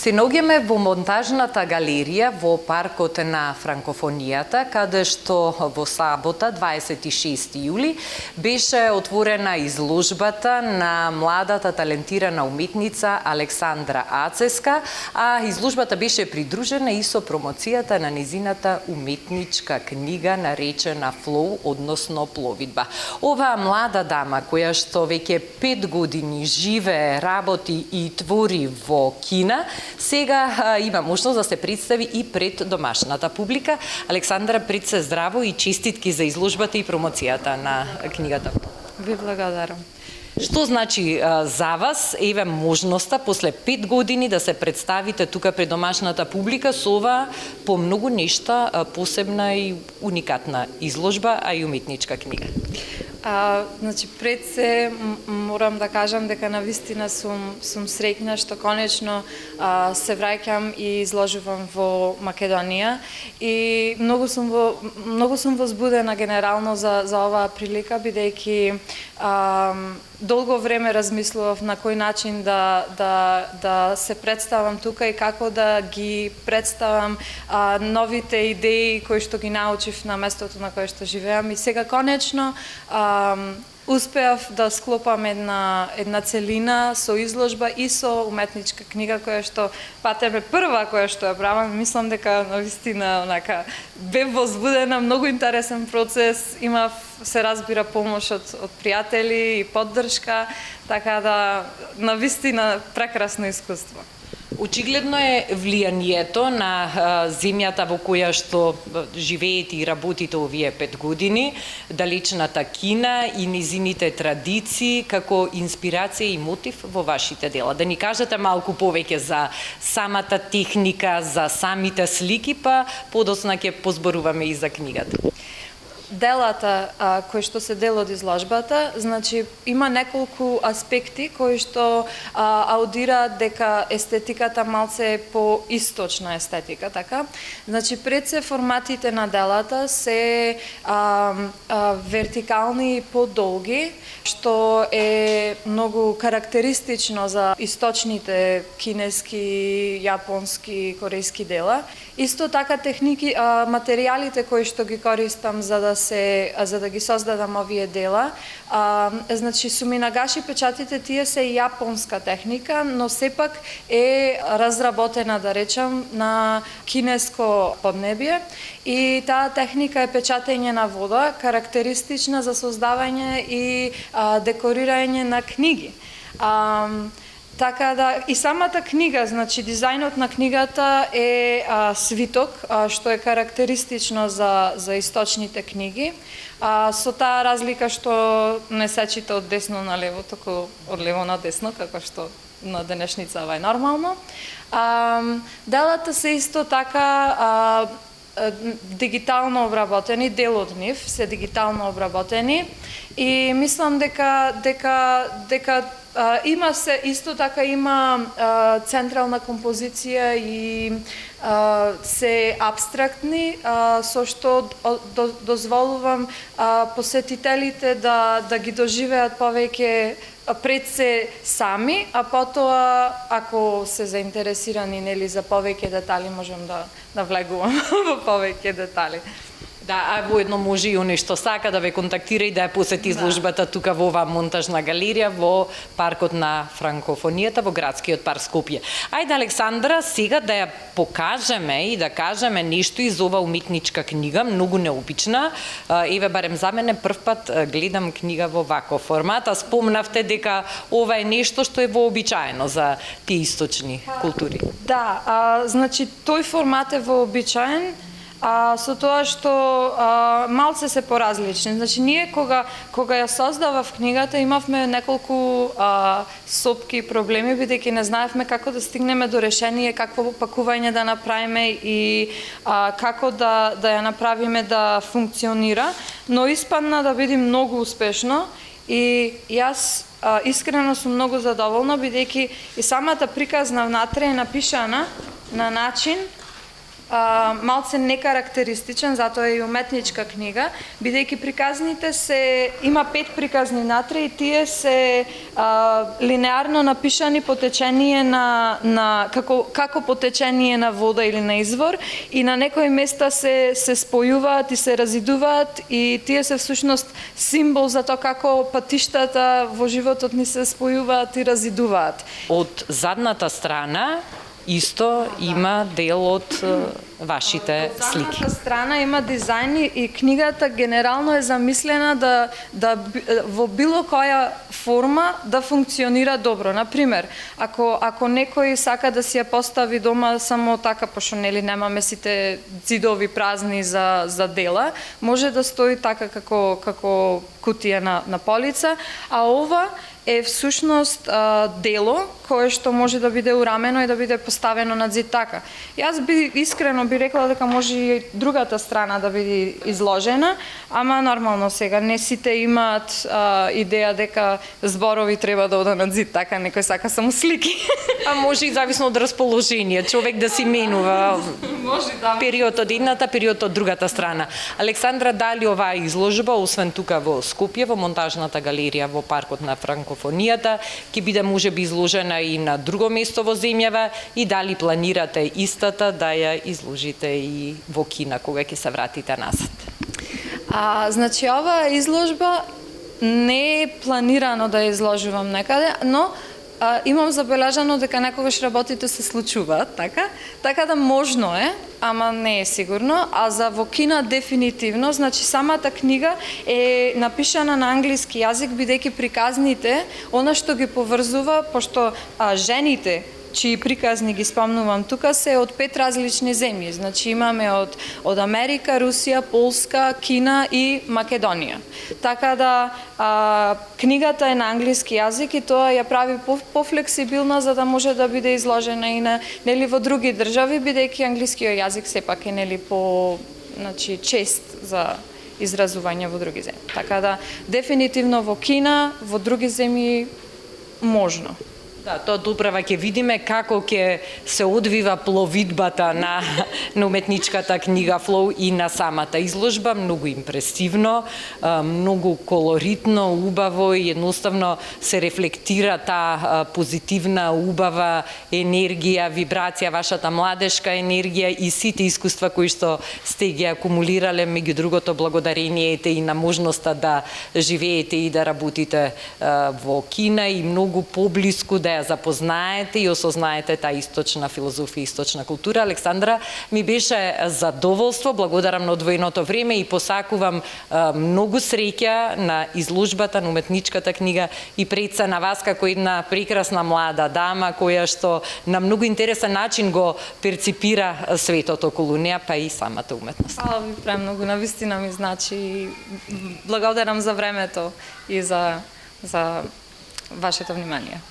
Се наоѓаме во монтажната галерија во паркот на франкофонијата, каде што во сабота, 26 јули, беше отворена изложбата на младата талентирана уметница Александра Ацеска, а изложбата беше придружена и со промоцијата на незината уметничка книга наречена Флоу, односно Пловидба. Оваа млада дама, која што веќе 5 години живее, работи и твори во Кина, сега има можност да се представи и пред домашната публика. Александра, пред се здраво и честитки за изложбата и промоцијата на книгата. Ви благодарам. Што значи за вас, еве можноста после 5 години да се представите тука пред домашната публика со ова по многу нешта посебна и уникатна изложба, а и уметничка книга? Значи, пред се морам да кажам дека навистина сум среќна што конечно се враќам и изложувам во Македонија и многу сум возбудена генерално за оваа прилика, бидејќи долго време размислував на кој начин да се представам тука и како да ги представам новите идеи кои што ги научив на местото на кое што живеам, и сега конечно успеав да склопам една целина со изложба и со уметничка книга која што патеме прва која што ја правам. Мислам дека навистина онака бев возбудена, многу интересен процес, имав, се разбира, помош од пријатели и поддршка, така да навистина прекрасно искуство. Очигледно е влијанието на земјата во која што живеете и работите овие 5 години, далечната Кина и низините традиции како инспирација и мотив во вашите дела. Да ни кажете малку повеќе за самата техника, за самите слики, па подоцна ќе позборуваме и за книгата. Делата кои што се дел од изложбата, значи има неколку аспекти кои што аудираат дека естетиката малце е по источна естетика, така? Значи пред се форматите на делата се вертикални и подолги, што е многу карактеристично за источните кинески, јапонски, корејски дела. Исто така техники, материјалите кои што ги користам за да ги создадам овие дела, значи суминагаши печатите, тие се јапонска техника, но сепак е разработена, да речам, на кинеско поднебие, и таа техника е печатење на вода, карактеристична за создавање и декорирање на книги. Така да, и самата книга, значи дизајнот на книгата е свиток, што е карактеристично за источните книги, со таа разлика што не се чита од десно на лево, току од лево на десно, како што на денешница ова е нормално. Делата се исто така дигитално обработени, дел од нив се дигитално обработени, и мислам дека има се исто така има централна композиција и се абстрактни, со што дозволувам посетителите да ги доживеат повеќе пред се сами, а потоа, ако се заинтересирани нели за повеќе детали, можем да влегувам во повеќе детали. Да, а воедно може и оној што сака да ве контактира и да ја посети изложбата тука во оваа монтажна галерија во паркот на франкофонијата во градскиот парк Скопје. Ајде, Александра, сега да ја покажеме и да кажеме нешто из оваа уметничка книга, многу необична. Еве, барем за мене прв пат гледам книга во ваков формат, а спомнавте дека ова е нешто што е вообичаено за тие источни култури. Да, значи тој формат е вообичаен, со тоа што малце се поразлични. Значи ние кога ја создавав книгата имавме неколку сопки и проблеми, бидејќи не знаевме како да стигнеме до решение, какво пакување да направиме и како да ја направиме да функционира, но испадна да биде многу успешно, и јас искрено сум многу задоволна, бидејќи и самата приказна внатре е напишана на начин малце некарактеристичен, затоа е и уметничка книга, бидејќи приказните има 5 приказни натре и тие се линеарно напишани по течение како по течение на вода или на извор и на некои места се спојуваат и се разидуваат и тие се всушност символ за тоа како патиштата во животот ни се спојуваат и разидуваат. Од задната страна исто има дел од вашите слики. Од задната страна има дизајни и книгата генерално е замислена да во било која форма да функционира добро. Например, ако некој сака да си ја постави дома само така, пошто нели немаме сите ѕидови празни за дела, може да стои така како кутија на полица, а ова е всушност дело кое што може да биде урамено и да биде поставено на ѕид така. Јас искрено би рекла дека може и другата страна да биде изложена, ама нормално сега не сите имаат идеја дека зборови треба да одат на ѕид така, некој сака само слики. А може и зависно од расположение, човек да си менува период од едната, период од другата страна. Александра, дали оваа изложба, освен тука во Скопје, во монтажната галерија во паркот на франкофонијата, ќе биде можеби изложена и на друго место во земјава и дали планирате истата да ја изложите и во Кина кога ќе се вратите назад? Значи оваа изложба не е планирано да ја изложувам некаде, но имам забележано дека некогаш работите се случуваат, така да можно е, ама не е сигурно, а за во Кина дефинитивно, значи самата книга е напишана на англиски јазик, бидејќи приказните, она што ги поврзува, пошто жените чии приказни ги спомнувам тука се од 5 различни земји. Значи имаме од Америка, Русија, Полска, Кина и Македонија. Така да книгата е на англиски јазик и тоа ја прави пофлексибилна за да може да биде изложена и нели во други држави, бидејќи англискиот јазик сепак е нели чест за изразување во други земји. Така да дефинитивно во Кина, во други земји можно. Да, тоа доправа ќе видиме како ќе се одвива пловидбата на уметничката книга Флоу и на самата изложба, многу импресивно, многу колоритно, убаво и едноставно се рефлектира таа позитивна, убава енергија, вибрација, вашата младешка енергија и сите искуства кои што сте ги акумулирале, меѓу другото благодарението и на можноста да живеете и да работите во Кина и многу поблиску да ја запознаете и осознаете таа источна филозофија, источна култура. Александра, ми беше задоволство, благодарам на одвоеното време и посакувам многу среќа на изложбата на уметничката книга и пред се на вас како една прекрасна млада дама која што на многу интересен начин го перципира светот околу неа, па и самата уметност. Фала ви премногу, навистина ми значи. Благодарам за времето и за вашето внимание.